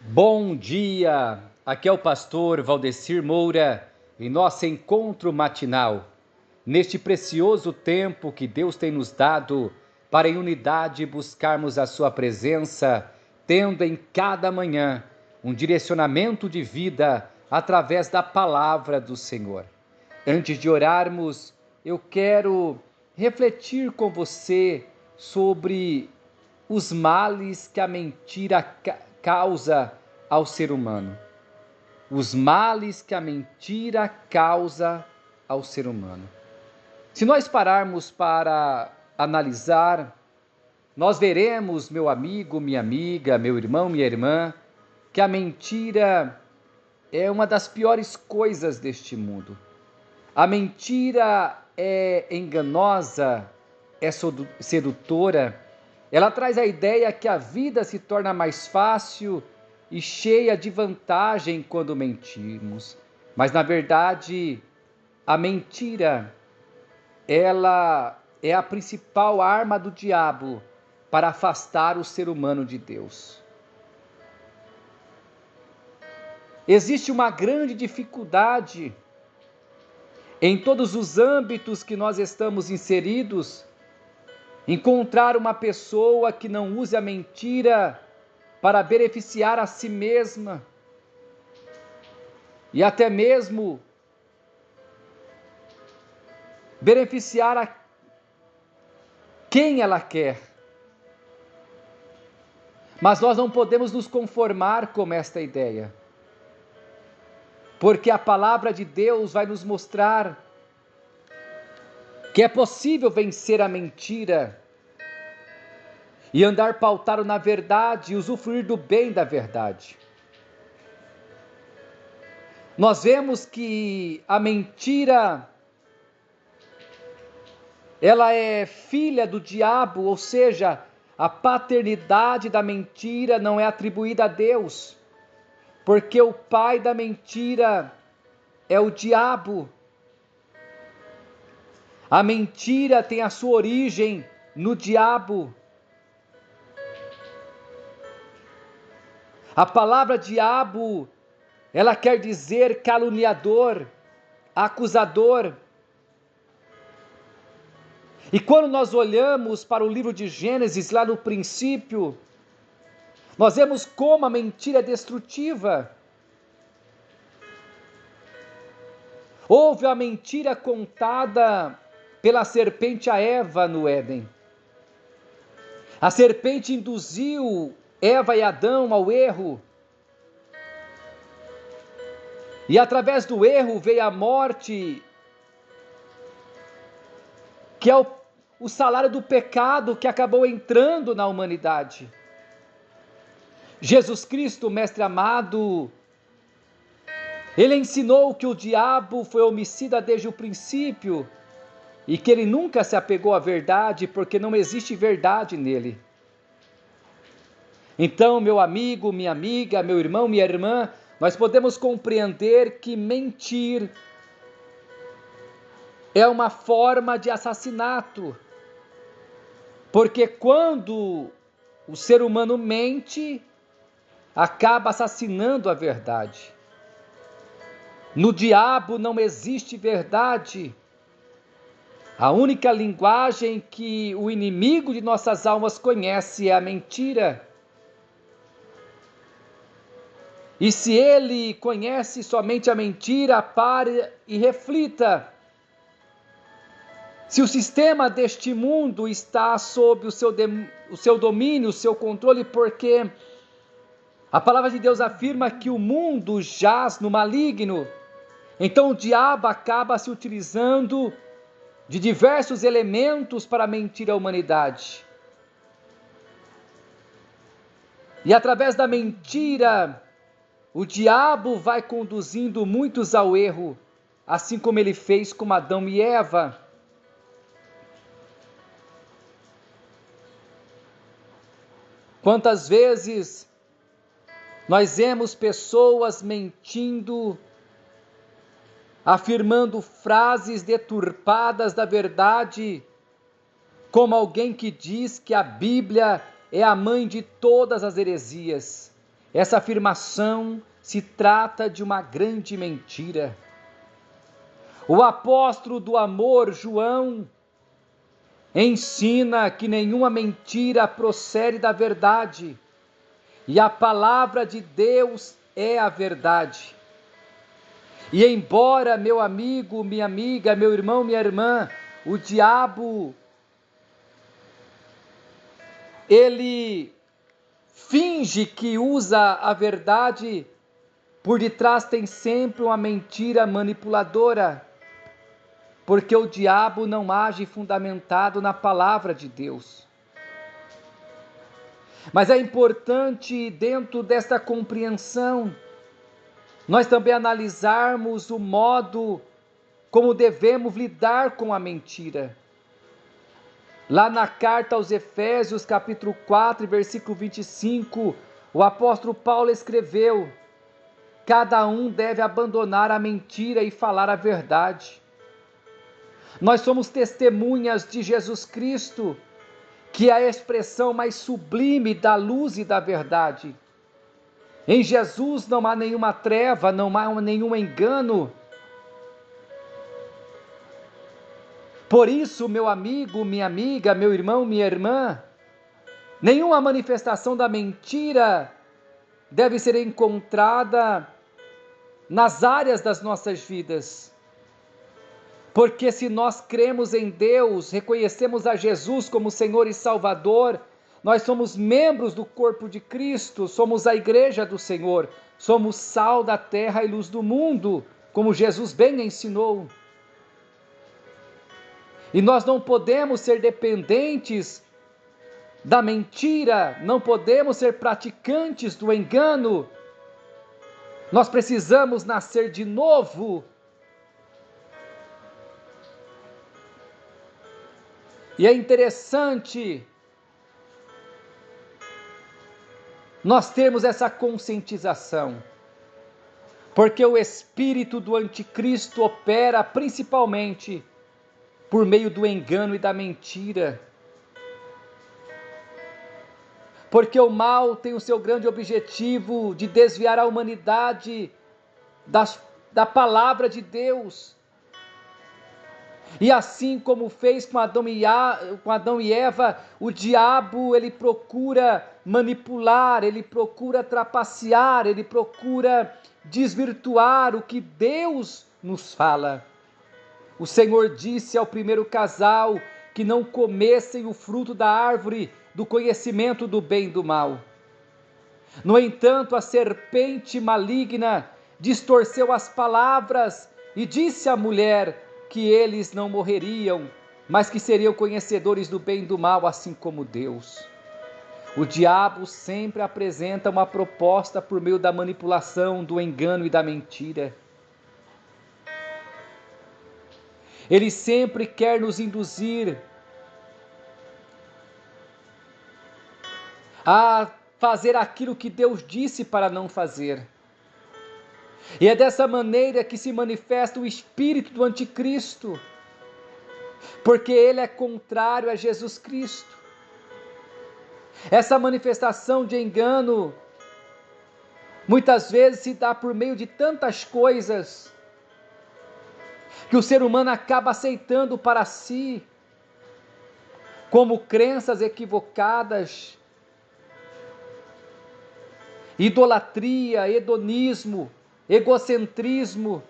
Bom dia! Aqui é o pastor Valdecir Moura em nosso encontro matinal, neste precioso tempo que Deus tem nos dado para em unidade buscarmos a sua presença, tendo em cada manhã um direcionamento de vida através da palavra do Senhor. Antes de orarmos, eu quero refletir com você sobre os males que a mentira causa ao ser humano. Os males que a mentira causa ao ser humano. Se nós pararmos para analisar, nós veremos, meu amigo, minha amiga, meu irmão, minha irmã, que a mentira é uma das piores coisas deste mundo. A mentira é enganosa, é sedutora. Ela traz a ideia que a vida se torna mais fácil e cheia de vantagem quando mentimos. Mas na verdade, a mentira, ela é a principal arma do diabo para afastar o ser humano de Deus. Existe uma grande dificuldade em todos os âmbitos que nós estamos inseridos, encontrar uma pessoa que não use a mentira para beneficiar a si mesma e até mesmo beneficiar a quem ela quer. Mas nós não podemos nos conformar com esta ideia, porque a palavra de Deus vai nos mostrar que é possível vencer a mentira e andar pautado na verdade e usufruir do bem da verdade. Nós vemos que a mentira, ela é filha do diabo, ou seja, a paternidade da mentira não é atribuída a Deus, porque o pai da mentira é o diabo. A mentira tem a sua origem no diabo. A palavra diabo, ela quer dizer caluniador, acusador. E quando nós olhamos para o livro de Gênesis, lá no princípio, nós vemos como a mentira é destrutiva. Houve a mentira contada pela serpente a Eva no Éden. A serpente induziu Eva e Adão ao erro. E através do erro veio a morte, que é o salário do pecado que acabou entrando na humanidade. Jesus Cristo, mestre amado, ele ensinou que o diabo foi homicida desde o princípio e que ele nunca se apegou à verdade porque não existe verdade nele. Então, meu amigo, minha amiga, meu irmão, minha irmã, nós podemos compreender que mentir é uma forma de assassinato, porque quando o ser humano mente, acaba assassinando a verdade. No diabo não existe verdade. A única linguagem que o inimigo de nossas almas conhece é a mentira. E se ele conhece somente a mentira, pare e reflita. Se o sistema deste mundo está sob o seu domínio, o seu controle, porque a palavra de Deus afirma que o mundo jaz no maligno, então o diabo acaba se utilizando de diversos elementos para mentir à humanidade. E através da mentira, o diabo vai conduzindo muitos ao erro, assim como ele fez com Adão e Eva. Quantas vezes nós vemos pessoas mentindo, afirmando frases deturpadas da verdade, como alguém que diz que a Bíblia é a mãe de todas as heresias. essa afirmação se trata de uma grande mentira. O apóstolo do amor, João, ensina que nenhuma mentira procede da verdade, e a palavra de Deus é a verdade. E embora, meu amigo, minha amiga, meu irmão, minha irmã, o diabo, ele finge que usa a verdade, por detrás tem sempre uma mentira manipuladora, porque o diabo não age fundamentado na palavra de Deus. Mas é importante, dentro desta compreensão, nós também analisarmos o modo como devemos lidar com a mentira. Lá na carta aos Efésios, capítulo 4, versículo 25, o apóstolo Paulo escreveu: cada um deve abandonar a mentira e falar a verdade. Nós somos testemunhas de Jesus Cristo, que é a expressão mais sublime da luz e da verdade. Em Jesus não há nenhuma treva, não há nenhum engano. Por isso, meu amigo, minha amiga, meu irmão, minha irmã, nenhuma manifestação da mentira deve ser encontrada nas áreas das nossas vidas. Porque se nós cremos em Deus, reconhecemos a Jesus como Senhor e Salvador, nós somos membros do corpo de Cristo, somos a igreja do Senhor, somos sal da terra e luz do mundo, como Jesus bem ensinou. E nós não podemos ser dependentes da mentira, não podemos ser praticantes do engano. Nós precisamos nascer de novo. E é interessante nós termos essa conscientização, porque o espírito do anticristo opera principalmente por meio do engano e da mentira. Porque o mal tem o seu grande objetivo de desviar a humanidade da palavra de Deus. E assim como fez com Adão e Eva, o diabo ele procura manipular, ele procura trapacear, ele procura desvirtuar o que Deus nos fala. O Senhor disse ao primeiro casal que não comessem o fruto da árvore do conhecimento do bem e do mal. No entanto, a serpente maligna distorceu as palavras e disse à mulher que eles não morreriam, mas que seriam conhecedores do bem e do mal, assim como Deus. O diabo sempre apresenta uma proposta por meio da manipulação, do engano e da mentira. Ele sempre quer nos induzir a fazer aquilo que Deus disse para não fazer. E é dessa maneira que se manifesta o espírito do anticristo, porque ele é contrário a Jesus Cristo. Essa manifestação de engano muitas vezes se dá por meio de tantas coisas que o ser humano acaba aceitando para si, como crenças equivocadas, idolatria, hedonismo, egocentrismo.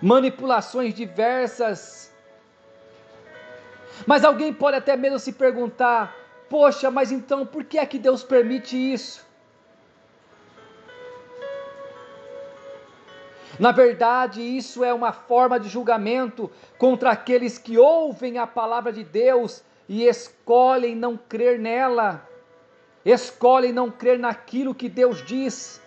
Manipulações diversas. Mas alguém pode até mesmo se perguntar: poxa, mas então por que é que Deus permite isso? Na verdade, isso é uma forma de julgamento contra aqueles que ouvem a palavra de Deus e escolhem não crer nela, escolhem não crer naquilo que Deus diz.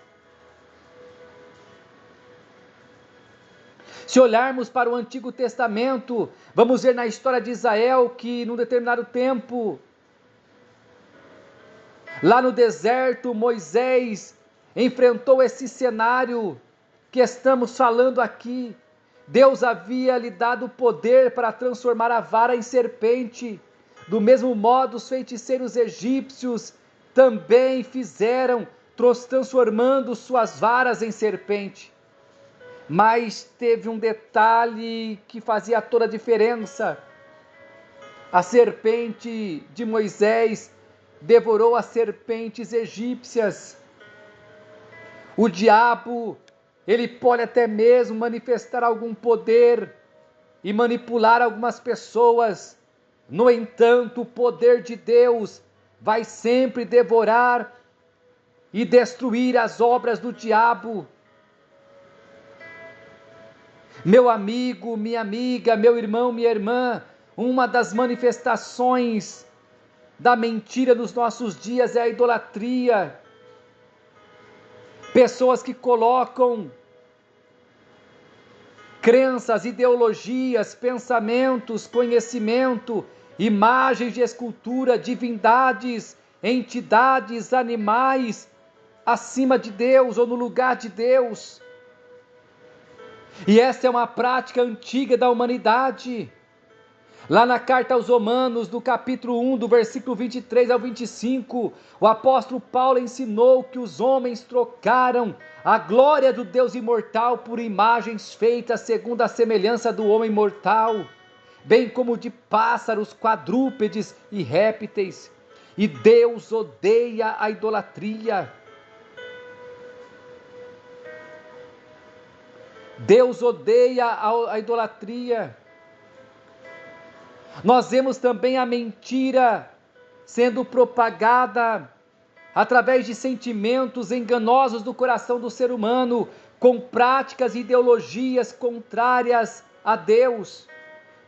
Se olharmos para o Antigo Testamento, vamos ver na história de Israel que num determinado tempo, lá no deserto, Moisés enfrentou esse cenário que estamos falando aqui. Deus havia lhe dado o poder para transformar a vara em serpente, Do mesmo modo, os feiticeiros egípcios também fizeram, transformando suas varas em serpente. Mas teve um detalhe que fazia toda a diferença. A serpente de Moisés devorou as serpentes egípcias. O diabo, ele pode até mesmo manifestar algum poder e manipular algumas pessoas. No entanto, o poder de Deus vai sempre devorar e destruir as obras do diabo. Meu amigo, minha amiga, meu irmão, minha irmã, uma das manifestações da mentira nos nossos dias é a idolatria. Pessoas que colocam crenças, ideologias, pensamentos, conhecimento, imagens de escultura, divindades, entidades, animais, acima de Deus ou no lugar de Deus. E essa é uma prática antiga da humanidade. Lá na carta aos Romanos, do capítulo 1, do versículo 23 ao 25, o apóstolo Paulo ensinou que os homens trocaram a glória do Deus imortal por imagens feitas segundo a semelhança do homem mortal, bem como de pássaros, quadrúpedes e répteis. E Deus odeia a idolatria. Deus odeia a idolatria. Nós vemos também a mentira sendo propagada através de sentimentos enganosos do coração do ser humano, com práticas e ideologias contrárias a Deus.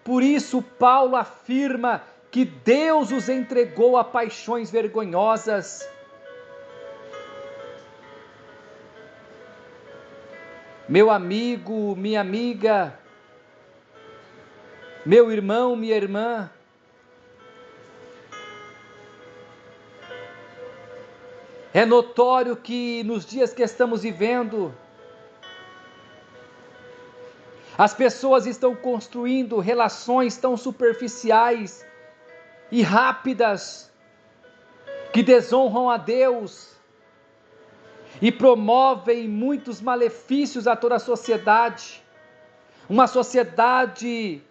Por isso, Paulo afirma que Deus os entregou a paixões vergonhosas. Meu amigo, minha amiga, meu irmão, minha irmã, é notório que nos dias que estamos vivendo, as pessoas estão construindo relações tão superficiais e rápidas, que desonram a Deus e promovem muitos malefícios a toda a sociedade. Uma sociedade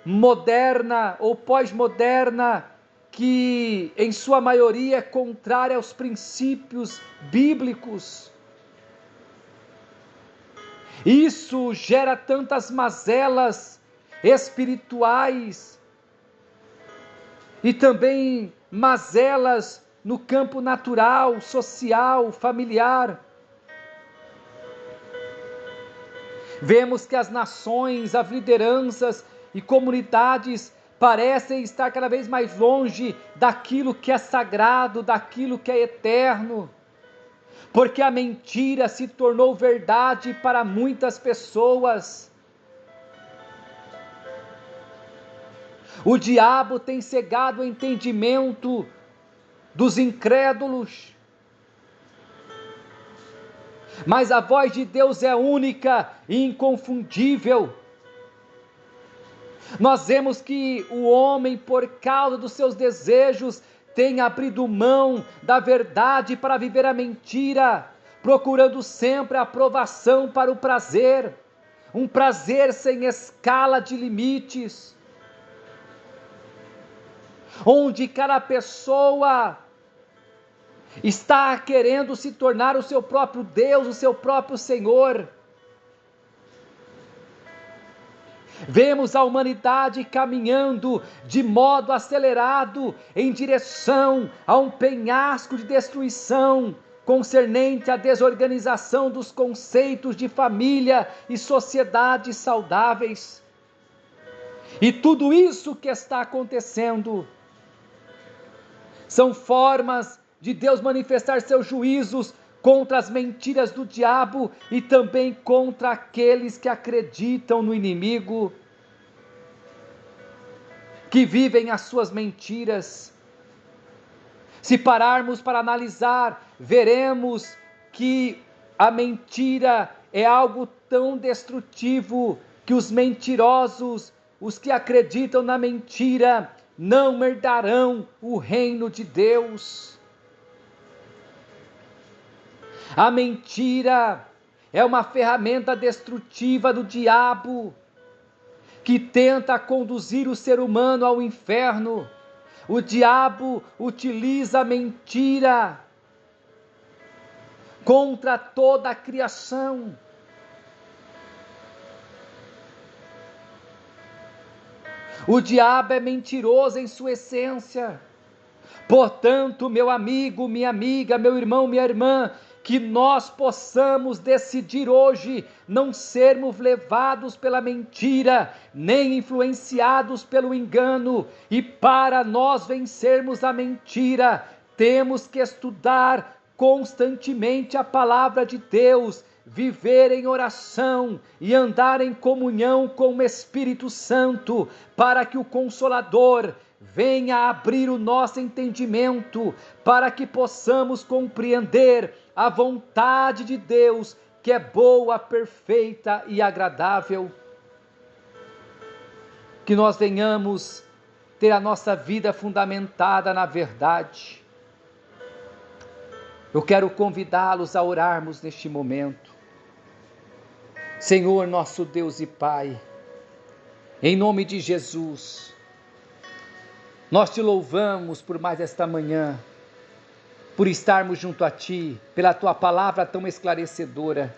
moderna ou pós-moderna que em sua maioria é contrária aos princípios bíblicos. Isso gera tantas mazelas espirituais e também mazelas no campo natural, social, familiar. Vemos que as nações, as lideranças e comunidades parecem estar cada vez mais longe daquilo que é sagrado, daquilo que é eterno, porque a mentira se tornou verdade para muitas pessoas. O diabo tem cegado o entendimento dos incrédulos, mas a voz de Deus é única e inconfundível. Nós vemos que o homem, por causa dos seus desejos, tem abrido mão da verdade para viver a mentira, procurando sempre a aprovação para o prazer, um prazer sem escala de limites, onde cada pessoa está querendo se tornar o seu próprio Deus, o seu próprio Senhor. Vemos a humanidade caminhando de modo acelerado em direção a um penhasco de destruição, concernente à desorganização dos conceitos de família e sociedades saudáveis. E tudo isso que está acontecendo são formas de Deus manifestar seus juízos contra as mentiras do diabo e também contra aqueles que acreditam no inimigo, que vivem as suas mentiras. Se pararmos para analisar, veremos que a mentira é algo tão destrutivo que os mentirosos, os que acreditam na mentira, não herdarão o reino de Deus. A mentira é uma ferramenta destrutiva do diabo, que tenta conduzir o ser humano ao inferno. O diabo utiliza a mentira contra toda a criação. O diabo é mentiroso em sua essência. Portanto, meu amigo, minha amiga, meu irmão, minha irmã, que nós possamos decidir hoje não sermos levados pela mentira, nem influenciados pelo engano. E para nós vencermos a mentira, temos que estudar constantemente a palavra de Deus, viver em oração e andar em comunhão com o Espírito Santo, para que o Consolador venha abrir o nosso entendimento, para que possamos compreender a vontade de Deus, que é boa, perfeita e agradável. Que nós venhamos ter a nossa vida fundamentada na verdade. Eu quero convidá-los a orarmos neste momento. Senhor, nosso Deus e Pai, em nome de Jesus, nós te louvamos por mais esta manhã, por estarmos junto a Ti, pela Tua palavra tão esclarecedora.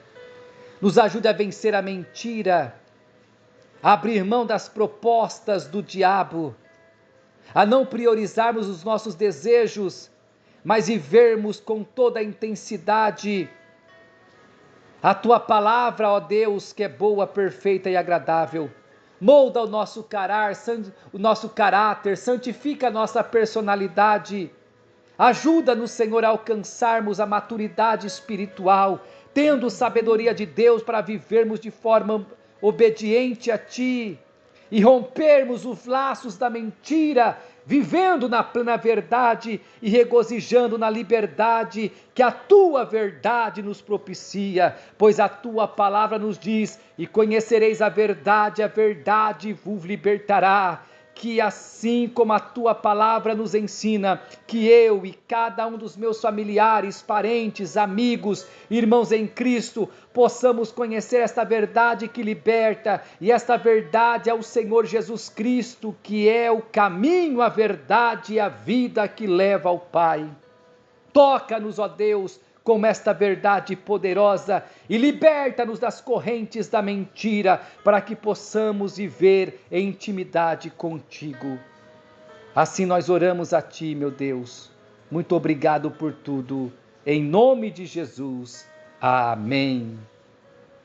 Nos ajude a vencer a mentira, a abrir mão das propostas do diabo, a não priorizarmos os nossos desejos, mas vivermos com toda a intensidade a Tua palavra, ó Deus, que é boa, perfeita e agradável. Molda o nosso caráter, santifica a nossa personalidade. Ajuda-nos, Senhor, a alcançarmos a maturidade espiritual, tendo sabedoria de Deus para vivermos de forma obediente a Ti e rompermos os laços da mentira, vivendo na plena verdade e regozijando na liberdade que a Tua verdade nos propicia, pois a Tua palavra nos diz: e conhecereis a verdade vos libertará. Que assim como a Tua palavra nos ensina, que eu e cada um dos meus familiares, parentes, amigos, irmãos em Cristo, possamos conhecer esta verdade que liberta, e esta verdade é o Senhor Jesus Cristo, que é o caminho, a verdade e a vida que leva ao Pai. Toca-nos, ó Deus, com esta verdade poderosa e liberta-nos das correntes da mentira, para que possamos viver em intimidade contigo. Assim nós oramos a Ti, meu Deus. Muito obrigado por tudo. Em nome de Jesus. Amém.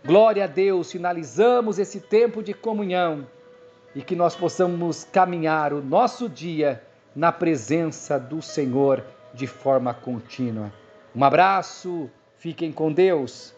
Glória a Deus. Finalizamos esse tempo de comunhão e que nós possamos caminhar o nosso dia na presença do Senhor de forma contínua. Um abraço, fiquem com Deus.